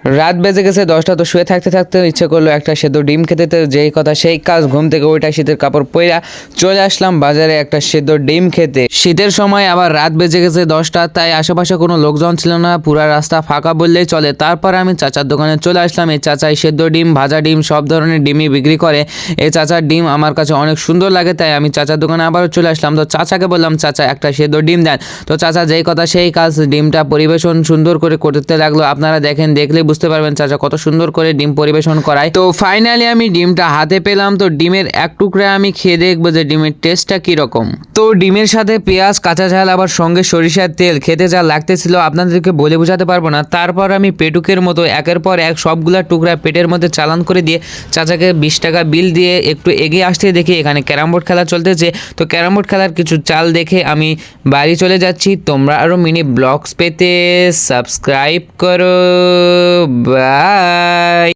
রাত বেজে গেছে 10টা, তো শুয়ে থাকতে থাকতে ইচ্ছে করলো একটা সেদ্ধ ডিম খেতে। তো যেই কথা সেই কাজ, ঘুম থেকে ওইটা শীতের কাপড় পইরা চলে আসলাম বাজারে একটা সেদ্ধ ডিম খেতে। শীতের সময় আবার রাত বেজে গেছে 10টা, তাই আশেপাশে কোনো লোকজন ছিল না, পুরা রাস্তা ফাঁকা বললেই চলে। তারপর আমি চাচার দোকানে চলে আসলাম। এই চাচাই সেদ্ধ ডিম, ভাজা ডিম, সব ধরনের ডিমই বিক্রি করে। এই চাচার ডিম আমার কাছে অনেক সুন্দর লাগে, তাই আমি চাচার দোকানে আবারও চলে আসলাম। তো চাচাকে বললাম, চাচা একটা সেদ্ধ ডিম দেন। তো চাচা যেই কথা সেই কাজ, ডিমটা পরিবেশন সুন্দর করে করতে লাগলো। আপনারা দেখেন, দেখলে বুঝতে পারবেন চাচা কত সুন্দর করে ডিম পরিবেশন করায়। তো ফাইনালি আমি ডিমটা হাতে পেলাম। তো ডিমের এক টুকরা আমি খেয়ে দেখবো যে ডিমের টেস্টটা কিরকম। তো ডিমের সাথে পেঁয়াজ, কাঁচা ঝাল, আবার সঙ্গে সরিষার তেল, খেতে যা লাগতেছিল আপনাদেরকে বলে বোঝাতে পারবো না। তারপর আমি পেটুকের মতো একের পর এক সবগুলা টুকরা পেটের মধ্যে চালান করে দিয়ে চাচাকে 20 টাকা বিল দিয়ে একটু এগিয়ে আসতে দেখি এখানে ক্যারাম বোর্ড খেলা চলতেছে। তো ক্যারাম বোর্ড খেলার কিছু চাল দেখে আমি বাড়ি চলে যাচ্ছি। তোমরা আরও মিনি ব্লগস পেতে সাবস্ক্রাইব করো। বাই।